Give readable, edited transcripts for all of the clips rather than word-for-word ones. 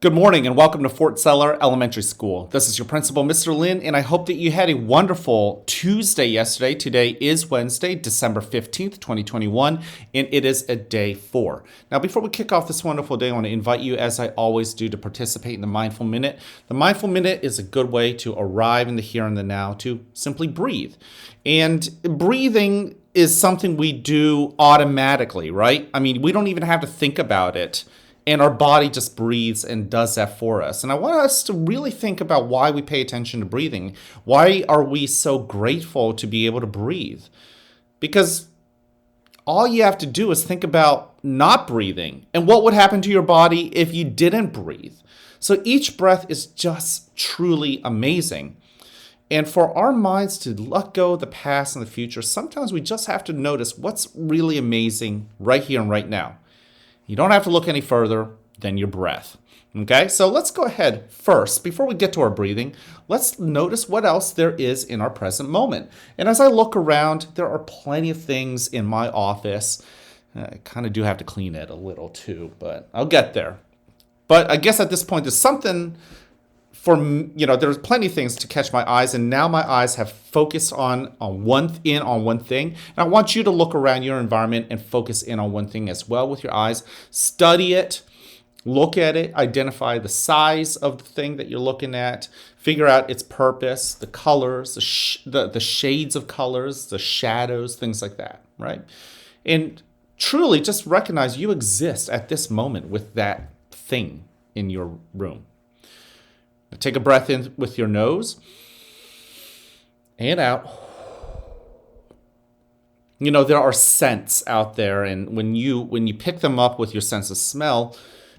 Good morning and welcome to Fort Seller Elementary School. This is your principal, Mr. Lin, and I hope that you had a wonderful Tuesday yesterday. Today is Wednesday, December 15th, 2021, and it is a day 4. Now, before we kick off this wonderful day, I want to invite you, as I always do, to participate in the Mindful Minute. The Mindful Minute is a good way to arrive in the here and the now, to simply breathe. And breathing is something we do automatically, right? I mean, we don't even have to think about it. And our body just breathes and does that for us. And I want us to really think about why we pay attention to breathing. Why are we so grateful to be able to breathe? Because all you have to do is think about not breathing and what would happen to your body if you didn't breathe. So each breath is just truly amazing. And for our minds to let go of the past and the future, sometimes we just have to notice what's really amazing right here and right now. You don't have to look any further than your breath. Okay, so let's go ahead first. Before we get to our breathing, let's notice what else there is in our present moment. And as I look around, there are plenty of things in my office. I kind of do have to clean it a little too, but I'll get there. But I guess at this point, there's something there's plenty of things to catch my eyes, and now my eyes have focused on one thing. And I want you to look around your environment and focus in on one thing as well with your eyes. Study it, look at it, identify the size of the thing that you're looking at, figure out its purpose, the colors, the shades of colors, the shadows, things like that, right? And truly just recognize you exist at this moment with that thing in your room. Take a breath in with your nose and out. You know, there are scents out there, and when you pick them up with your sense of smell,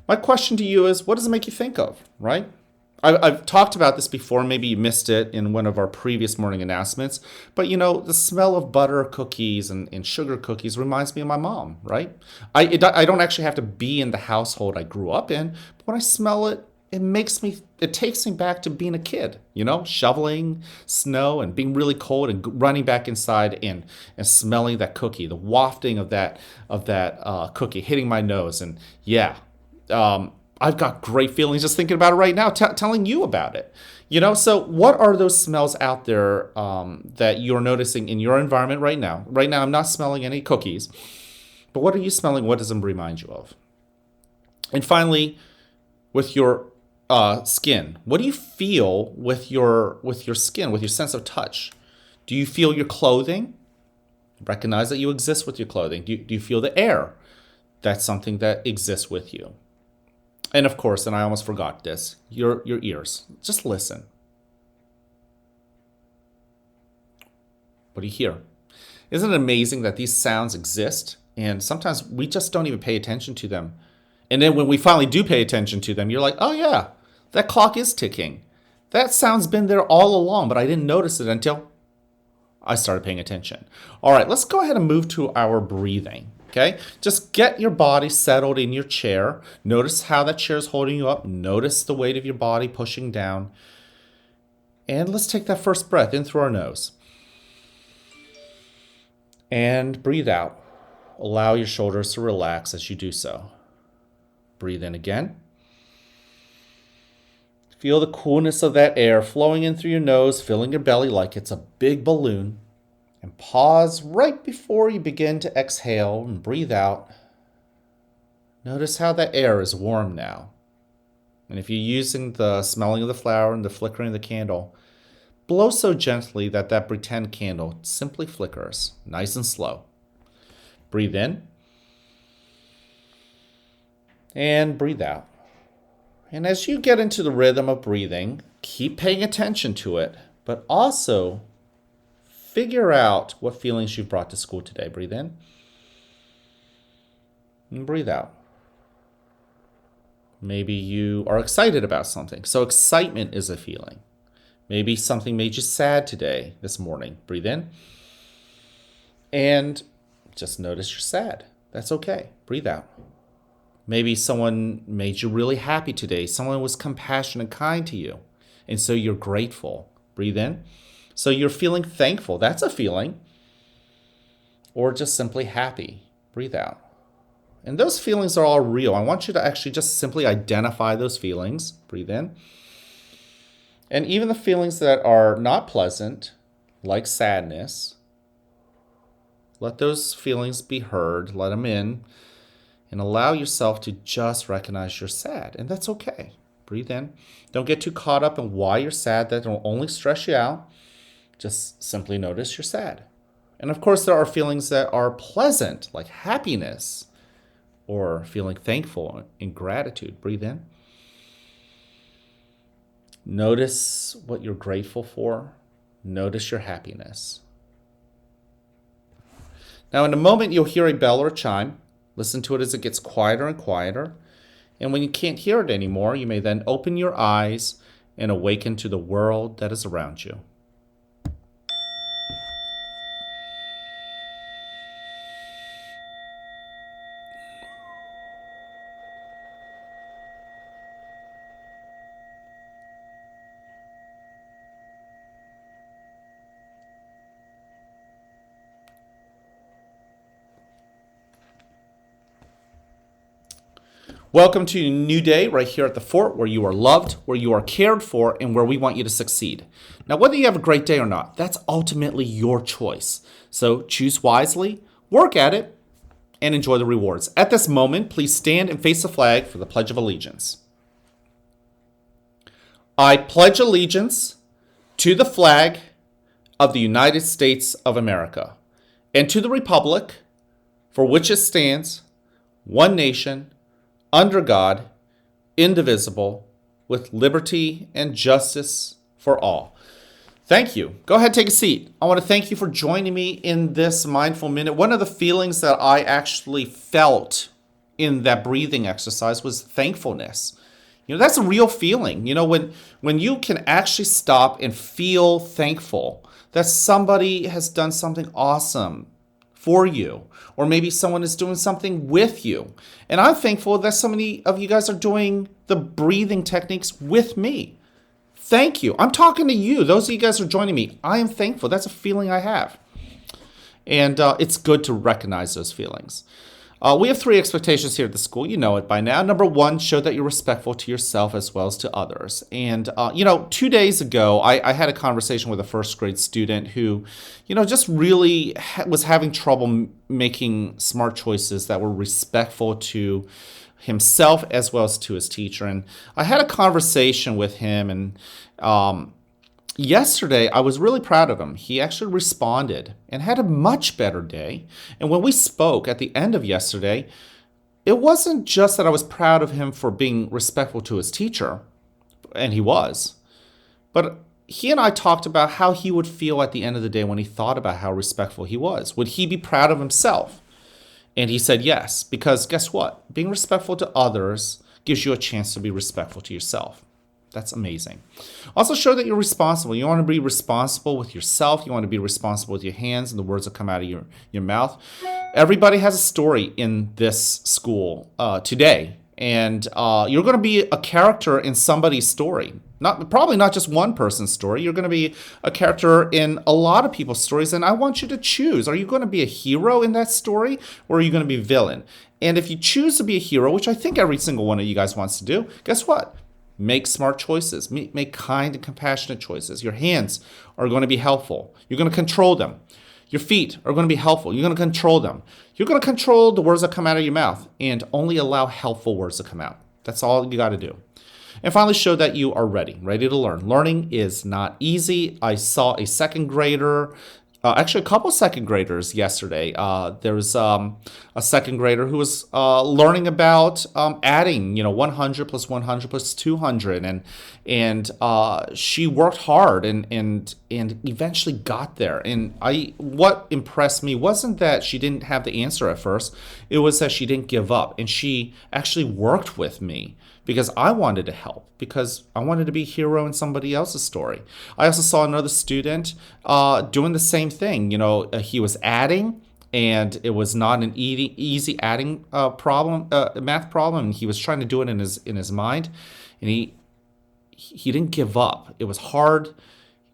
my question to you is, what does it make you think of, right? I've talked about this before. Maybe you missed it in one of our previous morning announcements. But, the smell of butter cookies and sugar cookies reminds me of my mom, right? I don't actually have to be in the household I grew up in. But when I smell it, it takes me back to being a kid, shoveling snow and being really cold and running back inside and smelling that cookie, the wafting of that cookie hitting my nose. And I've got great feelings just thinking about it right now, telling you about it. So what are those smells out there that you're noticing in your environment right now? Right now, I'm not smelling any cookies, but what are you smelling? What does them remind you of? And finally, with your skin, what do you feel with your skin, with your sense of touch? Do you feel your clothing? Recognize that you exist with your clothing. Do you feel the air? That's something that exists with you. And of course, and I almost forgot this, your ears. Just listen. What do you hear? Isn't it amazing that these sounds exist? And sometimes we just don't even pay attention to them. And then when we finally do pay attention to them, you're like, oh yeah, that clock is ticking. That sound's been there all along, but I didn't notice it until I started paying attention. All right, let's go ahead and move to our breathing, okay? Just get your body settled in your chair. Notice how that chair is holding you up. Notice the weight of your body pushing down. And let's take that first breath in through our nose. And breathe out. Allow your shoulders to relax as you do so. Breathe in again. Feel the coolness of that air flowing in through your nose, filling your belly like it's a big balloon. And pause right before you begin to exhale and breathe out. Notice how that air is warm now. And if you're using the smelling of the flower and the flickering of the candle, blow so gently that pretend candle simply flickers, nice and slow. Breathe in. And breathe out. And as you get into the rhythm of breathing, keep paying attention to it, but also figure out what feelings you've brought to school today. Breathe in. And breathe out. Maybe you are excited about something. So excitement is a feeling. Maybe something made you sad today, this morning. Breathe in. And just notice you're sad. That's okay. Breathe out. Maybe someone made you really happy today. Someone was compassionate and kind to you. And so you're grateful. Breathe in. So you're feeling thankful. That's a feeling. Or just simply happy. Breathe out. And those feelings are all real. I want you to actually just simply identify those feelings. Breathe in. And even the feelings that are not pleasant, like sadness, let those feelings be heard, let them in, and allow yourself to just recognize you're sad. And that's okay. Breathe in. Don't get too caught up in why you're sad. That will only stress you out. Just simply notice you're sad. And of course, there are feelings that are pleasant, like happiness or feeling thankful and gratitude. Breathe in. Notice what you're grateful for. Notice your happiness. Now, in a moment, you'll hear a bell or a chime. Listen to it as it gets quieter and quieter. And when you can't hear it anymore, you may then open your eyes and awaken to the world that is around you. Welcome to a new day right here at the fort, where you are loved, where you are cared for, and where we want you to succeed. Now, whether you have a great day or not, that's ultimately your choice. So choose wisely, work at it, and enjoy the rewards. At this moment, please stand and face the flag for the Pledge of Allegiance. I pledge allegiance to the flag of the United States of America and to the republic for which it stands, one nation, under God, indivisible, with liberty and justice for all. Thank you. Go ahead, take a seat. I want to thank you for joining me in this mindful minute. One of the feelings that I actually felt in that breathing exercise was thankfulness. That's a real feeling. When you can actually stop and feel thankful that somebody has done something awesome for you, or maybe someone is doing something with you. And I'm thankful that so many of you guys are doing the breathing techniques with me. Thank you. I'm talking to you. Those of you guys who are joining me, I am thankful. That's a feeling I have. And it's good to recognize those feelings. We have 3 expectations here at the school. You know it by now. Number 1, show that you're respectful to yourself as well as to others. And, 2 days ago, I had a conversation with a first grade student who, just really was having trouble making smart choices that were respectful to himself as well as to his teacher. And I had a conversation with him, and yesterday, I was really proud of him. He actually responded and had a much better day. And when we spoke at the end of yesterday, it wasn't just that I was proud of him for being respectful to his teacher, and he was, but he and I talked about how he would feel at the end of the day when he thought about how respectful he was. Would he be proud of himself? And he said yes, because guess what? Being respectful to others gives you a chance to be respectful to yourself. That's amazing. Also show that you're responsible. You want to be responsible with yourself. You want to be responsible with your hands and the words that come out of your mouth. Everybody has a story in this school today. And you're going to be a character in somebody's story. Probably not just one person's story. You're going to be a character in a lot of people's stories. And I want you to choose. Are you going to be a hero in that story, or are you going to be a villain? And if you choose to be a hero, which I think every single one of you guys wants to do, guess what? Make smart choices. Make kind and compassionate choices. Your hands are going to be helpful. You're going to control them. Your feet are going to be helpful. You're going to control them. You're going to control the words that come out of your mouth and only allow helpful words to come out. That's all you got to do. And finally, show that you are ready to learn. Learning is not easy. I saw a second grader, actually a couple second graders yesterday. There was a second grader who was learning about adding, 100 plus 100 plus 200, and she worked hard and eventually got there. And what impressed me wasn't that she didn't have the answer at first. It was that she didn't give up, and she actually worked with me because I wanted to help, because I wanted to be a hero in somebody else's story. I also saw another student doing the same thing. He was adding, and it was not an easy adding math problem. And he was trying to do it in his mind, and he didn't give up. It was hard.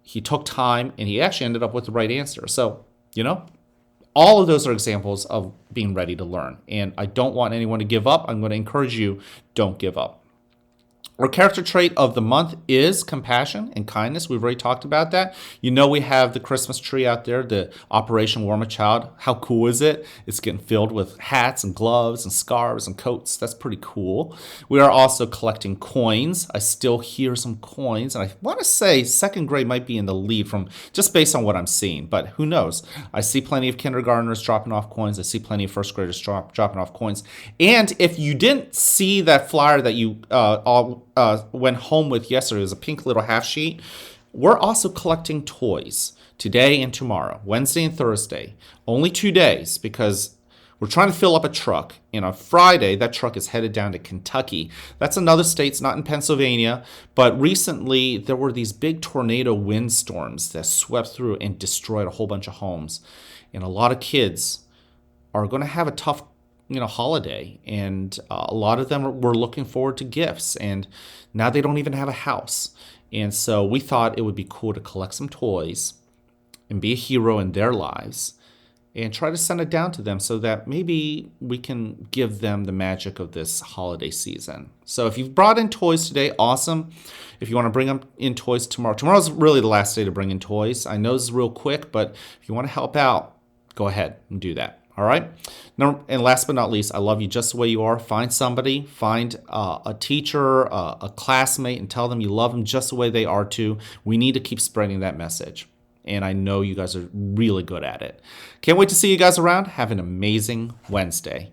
He took time, and he actually ended up with the right answer. So, all of those are examples of being ready to learn. And I don't want anyone to give up. I'm going to encourage you, don't give up. Our character trait of the month is compassion and kindness. We've already talked about that. You know, we have the Christmas tree out there, the Operation Warm a Child. How cool is it? It's getting filled with hats and gloves and scarves and coats. That's pretty cool. We are also collecting coins. I still hear some coins, and I want to say second grade might be in the lead from just based on what I'm seeing, but who knows? I see plenty of kindergartners dropping off coins. I see plenty of first graders dropping off coins. And if you didn't see that flyer that you all went home with yesterday, it was a pink little half sheet. We're also collecting toys today and tomorrow, Wednesday and Thursday. Only 2 days because we're trying to fill up a truck. And on Friday, that truck is headed down to Kentucky. That's another state, it's not in Pennsylvania. But recently, there were these big tornado windstorms that swept through and destroyed a whole bunch of homes. And a lot of kids are going to have a tough holiday, and a lot of them were looking forward to gifts, and now they don't even have a house. And so we thought it would be cool to collect some toys and be a hero in their lives and try to send it down to them so that maybe we can give them the magic of this holiday season. So if you've brought in toys today, awesome. If you want to bring in toys tomorrow's really the last day to bring in toys. I know this is real quick, but if you want to help out, go ahead and do that. All right. And last but not least, I love you just the way you are. Find somebody, find a teacher, a classmate, and tell them you love them just the way they are too. We need to keep spreading that message. And I know you guys are really good at it. Can't wait to see you guys around. Have an amazing Wednesday.